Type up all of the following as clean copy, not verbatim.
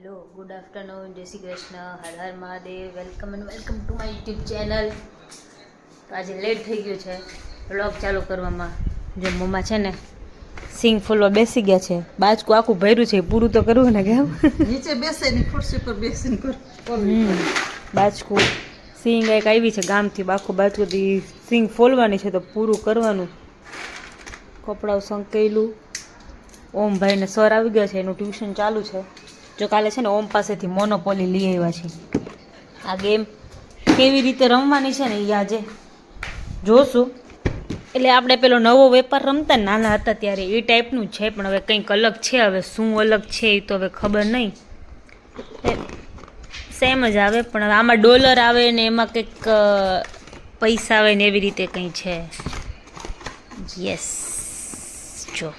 Hello, good afternoon, જય શ્રી કૃષ્ણ, હર હર Mahadev, welcome and welcome to my YouTube channel. તો આજે લેટ થઈ ગયું છે વ્લોગ ચાલુ કરવામાં. જો મમ્મા છે ને સિંગ ફૂલવા બેસી ગયા છે. બાજકું આખું ભર્યું છે, પૂરું તો કરવું ને કેમ નીચે બેસે ની ખુરશી પર બેસીને કર. બાજકું સિંગ એક આવી છે ગામથી, આખું બાજકુથી સિંગ ફોલવાની છે તો પૂરું કરવાનું. કપડાઓ સંકેલું. ઓમ ભાઈને સર આવી ગયા છે, એનું ટ્યુશન ચાલુ છે. જો કાલે છે ને ઓમ પાસેથી મોનોપોલી લઈ આવ્યા છે. આ ગેમ કેવી રીતે રમવાની છે ને એ આજે જોશું. એટલે આપણે પેલો નવો વેપાર રમતા ને નાના હતા ત્યારે એ ટાઈપનું છે, પણ હવે કંઈક અલગ છે. હવે શું અલગ છે એ તો હવે ખબર નહીં. સેમ જ આવે, પણ હવે આમાં ડોલર આવે ને એમાં કંઈક પૈસા આવે ને એવી રીતે કંઈ છે. યસ, જો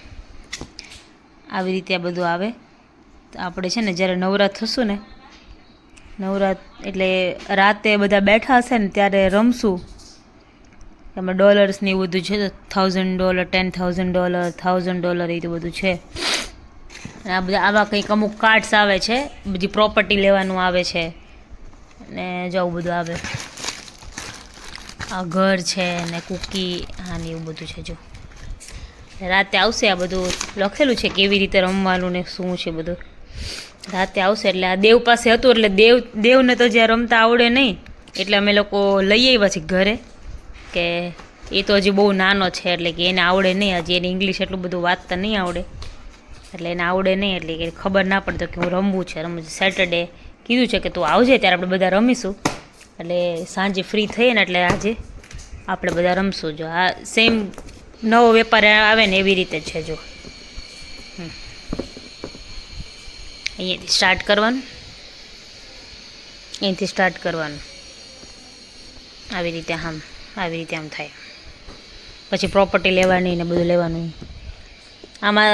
આવી રીતે આ બધું આવે. તો આપણે છે ને જ્યારે નવરાત થશું ને, નવરાત એટલે રાતે બધા બેઠા હશે ને ત્યારે રમશું. એમાં ડોલર્સ ને એવું બધું છે, તો $1000, $10,000, $1000 એ તો બધું છે. અને આ બધા આવા કંઈક અમુક કાર્ડ્સ આવે છે, બધી પ્રોપર્ટી લેવાનું આવે છે ને જો આવું બધું આવે. આ ઘર છે ને કૂકી, હા ને એવું બધું છે. જો રાતે આવશે આ બધું લખેલું છે કેવી રીતે રમવાનું ને શું છે બધું. રાતે આવશે એટલે આ દેવ પાસે હતું, એટલે દેવને તો જ્યાં રમતા આવડે નહીં, એટલે અમે લોકો લઈ આવ્યા છીએ ઘરે. કે એ તો હજી બહુ નાનો છે, એટલે કે એને આવડે નહીં, હજી એને ઇંગ્લિશ એટલું બધું વાંચતા નહીં આવડે, એટલે એને આવડે નહીં, એટલે કે ખબર ના પડતો કે હું રમવું છે. સેટરડે કીધું છે કે તું આવજે ત્યારે આપણે બધા રમીશું. એટલે સાંજે ફ્રી થઈએ ને એટલે આજે આપણે બધા રમશું. જો આ સેમ નવો વેપાર આવે ને એવી રીતે છે. જો અહીંયાથી સ્ટાર્ટ કરવાનું, અહીંથી સ્ટાર્ટ કરવાનું, આવી રીતે આમ, આવી રીતે આમ થાય. પછી પ્રોપર્ટી લેવાની ને બધું લેવાનું. આમાં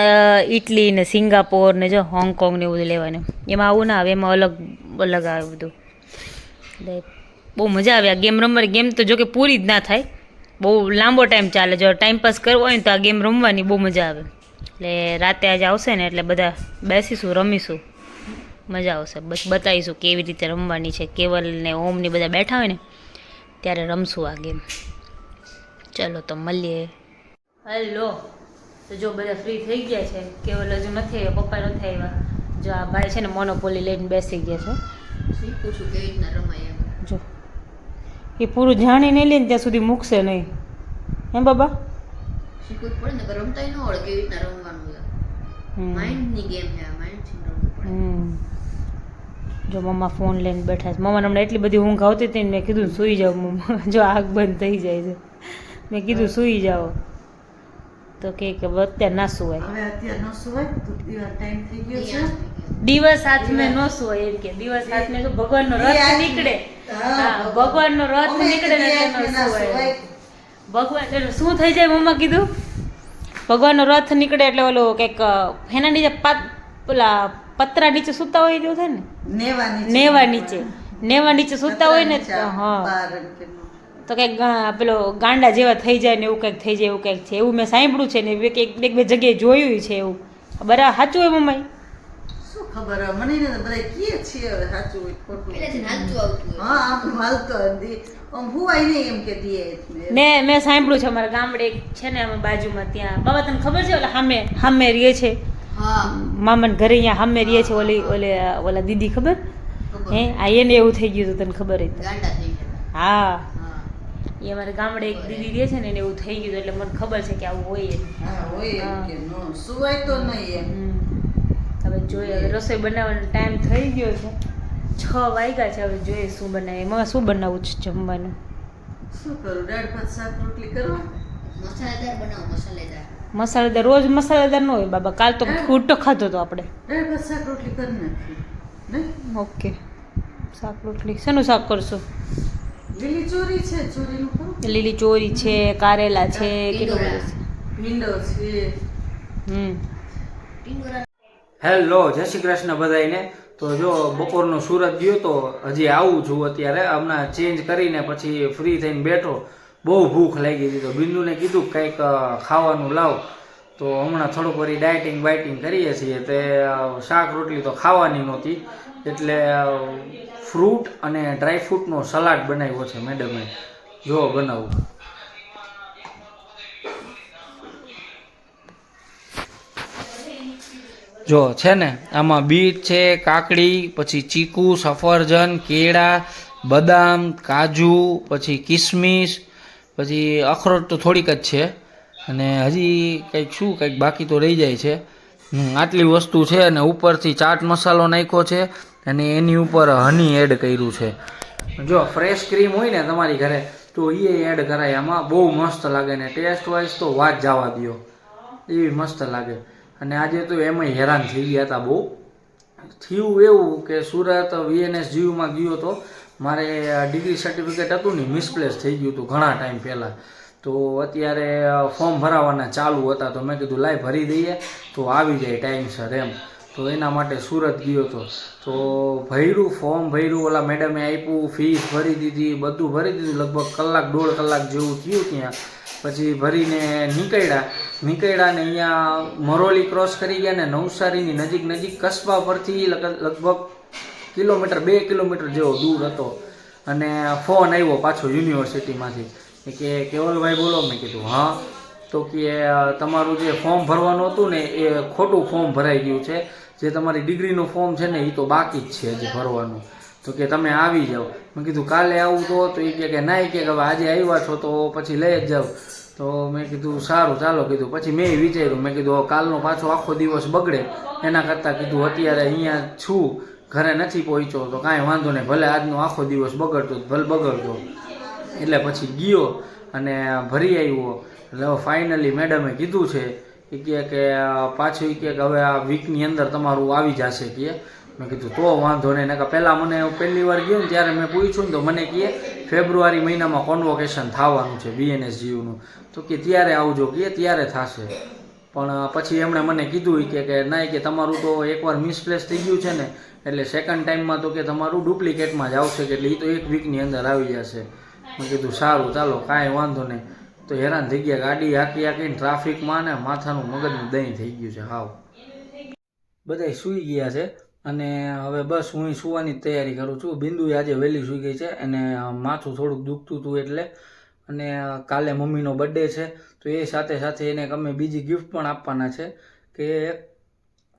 ઇટલી ને સિંગાપોર ને જો હોંગકોંગ ને બધું લેવાનું. એમાં આવું ના આવે, એમાં અલગ અલગ આવે બધું. એટલે બહુ મજા આવે આ ગેમ રમવાની. ગેમ તો જો કે પૂરી જ ના થાય, બહુ લાંબો ટાઈમ ચાલે. જો ટાઈમપાસ કરવો હોય ને તો આ ગેમ રમવાની બહુ મજા આવે. એટલે રાતે આજે આવશે ને એટલે બધા બેસીશું, રમીશું, મજા આવશે. બસ બતાવીશું કેવી રીતે રમવાની છે. કેવલ ને ઓમ ને બધા બેઠા હોય ને ત્યારે રમશું આ ગેમ. ચલો તો મળીએ. હેલો, તો જો બધા ફ્રી થઈ ગયા છે. કેવલ હજુ નથી આવ્યા, પપ્પા નથી આવ્યા. જો આ ભાઈ છે ને મોનોપોલી લઈને બેસી ગયા છે. શીખું છું કેવી રીતના રમાય એમ. જો એ પૂરું જાણી નહીં લે ને ત્યાં સુધી મૂકશે નહીં. હે બાબા, શીખવું જ પડે ને, રમતા ન આવડે કેવી રીતના રમવાનું છે. માઇન્ડની ગેમ છે આ, માઇન્ડથી રમવું પડે. જો મમ્મા ફોન લઈને બેઠા છે. મમ્માને હમણાં એટલી બધી ઊંઘ આવતી હતી ને મેં કીધું સૂઈ જાઓ મમ્મા. જો આગ બંધ થઈ જાય છે, મેં કીધું સૂઈ જાઓ તો કે અત્યારે ના સુવાય. હવે અત્યારે ન સુવાય તો દિવસ ટાઈમ થઈ ગયો છે. દિવસ હાથ મેં ન સુવાય એમ કે. દિવસ હાથ મેં તો ભગવાનનો રથ નીકળે. હા, ભગવાનનો રથ નીકળે ને એટલે ન સુવાય. ભગવાન એટલે શું થઈ જાય મમ્મા કીધું? ભગવાનનો રથ નીકળે એટલે ઓલું કંઈક એના નીચે પેલા પતરા નીચે સૂતા હોય એવું થાય ને, નેવા નીચે સૂતા હોય ને. હા, તો કંઈક પેલો ગાંડા જેવા થઈ જાય ને એવું કંઈક થઈ જાય, એવું કંઈક છે. એવું મેં સાંભળ્યું છે ને એક બે જગ્યાએ જોયું છે એવું. બરાબર સાચું હોય મમ્મા? શું ખબર મને ને બધા કીએ છે હવે સાચું હોય ખોટું. એટલે હાલતું આવતું. હા, આમ હાલતો હતી આમ હુવાય નહીં એમ કે દીએ ને. મેં સાંભળ્યું છે અમારા ગામડે એક છે ને અમે બાજુમાં, ત્યાં બાબા તને ખબર છે ઓલા સામે રહે છે. હા, મામાને ઘરે અહીંયા સામે રહે છે ઓલા દીદી, ખબર હે? આ એને એવું થઈ ગયું હતું, તને ખબર હતી? ગાંડા થઈ ગયા. હા, એ અમારા ગામડે એક દીદી રહે છે ને એને એવું થઈ ગયું, એટલે મને ખબર છે કે આવું હોય. હા, હોય એમ કે નો સુવાય તો નહીં એમ. હવે જોઈએ, હવે રસોઈ બનાવવાનો ટાઈમ થઈ ગયો છે, 6 વાગ્યા છે. હવે જોઈએ શું બનાવીએ. એમાં શું બનાવવું છે જમવાનું? શું કરું? દાળ ભાત શાક રોટલી કરવા? મસાલેદાર બનાવો. મસાલેદાર રોજ મસાલેદાર ન હોય બાબા. કાલ તો ખોટો ખાધો તો આપણે. દાળ ભાત શાક રોટલી કરી નાખી ને. ઓકે, શાક રોટલી. શેનું શાક કરશું? લીલી ચોરી છે, ચોરીનું કરું. લીલી ચોરી છે, કારેલા છે, કેટલું બધું છે. ભીંડો છે. હેલો, જય શ્રી કૃષ્ણ બધાને. તો જો બપોરનો સુરત ગયો તો હજી આવું છું અત્યારે. હમણાં ચેન્જ કરીને પછી ફ્રી થઈને બેઠો. બહુ ભૂખ લાગી હતી તો બિંદુને કીધું કંઈક ખાવાનું લાવ. તો હમણાં થોડુંક વળી ડાયટિંગ બાઇટિંગ કરીએ છીએ. તે શાક રોટલી તો ખાવાની નહોતી, એટલે ફ્રૂટ અને ડ્રાયફ્રૂટનો સલાડ બનાવ્યો છે મેડમે. જો બનાવું. જો છે ને આમાં બીટ છે, કાકડી, પછી ચીકુ, સફરજન, કેળા, બદામ, કાજુ, પછી કિસમિસ, પછી અખરોટ તો થોડીક જ છે, અને હજી કંઈક બાકી તો રહી જાય છે. આટલી વસ્તુ છે, અને ઉપરથી ચાટ મસાલો નાખ્યો છે, અને એની ઉપર હની એડ કર્યું છે. જો ફ્રેશ ક્રીમ હોય ને તમારી ઘરે તો એ એડ કરાય આમાં, બહુ મસ્ત લાગે. ને ટેસ્ટ વાઇઝ તો વાત જવા દો, એવી મસ્ત લાગે. અને આજે તો એમાંય હેરાન થઈ ગયા હતા બહુ. થયું એવું કે સુરત VNSGUમાં ગયો હતો, મારે ડિગ્રી સર્ટિફિકેટ હતું ને મિસપ્લેસ થઈ ગયું હતું ઘણા ટાઈમ પહેલાં. તો અત્યારે ફોર્મ ભરાવાના ચાલુ હતા, તો મેં કીધું લાઈ ભરી દઈએ તો આવી જાય ટાઈમસર એમ. તો એના માટે સુરત ગયો હતો. તો ભર્યું, ફોર્મ ભર્યું, ઓલા મેડમે આપ્યું, ફીસ ભરી દીધી, બધું ભરી દીધું. લગભગ કલાક 1.5 કલાક જેવું થયું ત્યાં. પછી ભરીને નીકળ્યા ને અહીંયા મરોલી ક્રોસ કરી ગયા ને નવસારીની નજીક કસ્બા પરથી લગભગ 2 કિલોમીટર જેવો દૂર હતો. અને ફોન આવ્યો પાછો યુનિવર્સિટીમાંથી કે કેવલભાઈ બોલો. મેં કીધું હા. તો કે તમારું જે ફોર્મ ભરવાનું હતું ને એ ખોટું ફોર્મ ભરાઈ ગયું છે, જે તમારી ડિગ્રીનું ફોર્મ છે ને એ તો બાકી જ છે હજી ભરવાનું. તો કે તમે આવી જાઓ. મેં કીધું કાલે આવું તો એ કે ના, કે હવે આજે આવ્યા છો તો પછી લઈ જ જાઓ. તો મેં કીધું સારું ચાલો કીધું. પછી મેં વિચાર્યું, મેં કીધું કાલનો પાછો આખો દિવસ બગડે એના કરતાં કીધું અત્યારે અહીંયા છું, ઘરે નથી પહોંચ્યો તો કાંઈ વાંધો નહીં, ભલે આજનો આખો દિવસ બગડતો ભલે બગડતો. એટલે પછી ગયો અને ભરી આવ્યો. એટલે ફાઇનલી મેડમે કીધું છે કે પાછું કે હવે આ વીકની અંદર તમારું આવી જશે કે. મેં કીધું તો વાંધો નહીં. નકા પહેલાં મને પહેલી વાર ગયું ને ત્યારે મેં પૂછ્યું ને તો મને કહે ફેબ્રુઆરી મહિનામાં કોન્વોકેશન થવાનું છે VNSGUનું, તો કે ત્યારે આવજો કે ત્યારે થશે. પણ પછી એમણે મને કીધું કે ના, કે તમારું તો એકવાર મિસપ્લેસ થઈ ગયું છે ને, એટલે સેકન્ડ ટાઈમમાં તો કે તમારું ડુપ્લિકેટમાં જ આવશે, કે એટલે એ તો 1 વીકની અંદર આવી જશે. મેં કીધું સારું ચાલો કાંઈ વાંધો નહીં. તો હેરાન થઈ ગયા, ગાડી હાંકીને ટ્રાફિકમાં ને માથાનું મગજનું દહીં થઈ ગયું છે હાવ. બધાય સૂઈ ગયા છે, અને હવે બસ હું સૂવાની તૈયારી કરું છું. બિંદુએ આજે વહેલી સૂઈ ગઈ છે, અને માથું થોડુંક દુખતું હતું એટલે. અને કાલે મમ્મીનો બર્થડે છે, તો એ સાથે એને અમે બીજી ગિફ્ટ પણ આપવાના છે. કે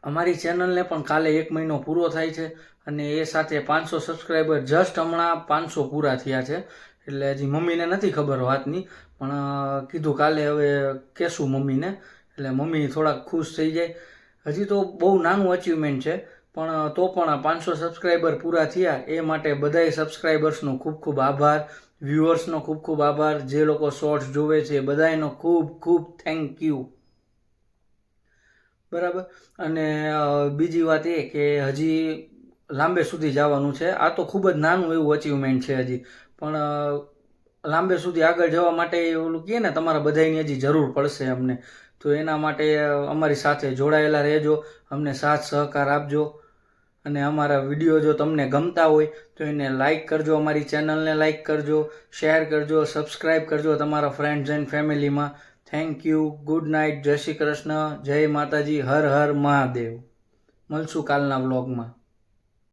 અમારી ચેનલને પણ કાલે 1 મહિનો પૂરો થાય છે, અને એ સાથે 500 સબસ્ક્રાઈબર જસ્ટ હમણાં 500 પૂરા થયા છે. એટલે હજી મમ્મીને નથી ખબર વાતની, પણ કીધું કાલે હવે કહેશું મમ્મીને, એટલે મમ્મી થોડાક ખુશ થઈ જાય. હજી તો બહુ નાનું અચીવમેન્ટ છે, પણ તો પણ 500 સબસ્ક્રાઈબર પૂરા થયા એ માટે બધાય સબસ્ક્રાઈબર્સનો ખૂબ ખૂબ આભાર, વ્યુઅર્સનો ખૂબ ખૂબ આભાર, જે લોકો શોર્ટ્સ જોવે છે બધાયનો ખૂબ ખૂબ થેન્ક યુ. બરાબર. અને બીજી વાત એ કે હજી લાંબે સુધી જવાનું છે. આ તો ખૂબ જ નાનું એવું અચીવમેન્ટ છે હજી, પણ લાંબે સુધી આગળ જવા માટે ઓલું કહે ને તમારા બધાની હજી જરૂર પડશે અમને. તો એના માટે અમારી સાથે જોડાયેલા રહેજો, અમને સાથ સહકાર આપજો. અને અમારા વિડીયો જો તમને ગમતા હોય તો એને લાઇક કરજો, અમારી ચેનલને લાઇક કરજો, શેર કરજો, સબસ્ક્રાઈબ કરજો તમારા ફ્રેન્ડ્સ એન્ડ ફેમિલીમાં. Thank you. Good night. જય શ્રી કૃષ્ણ. જય માતાજી. હર હર મહાદેવ. મળશું કાલના વ્લોગમાં.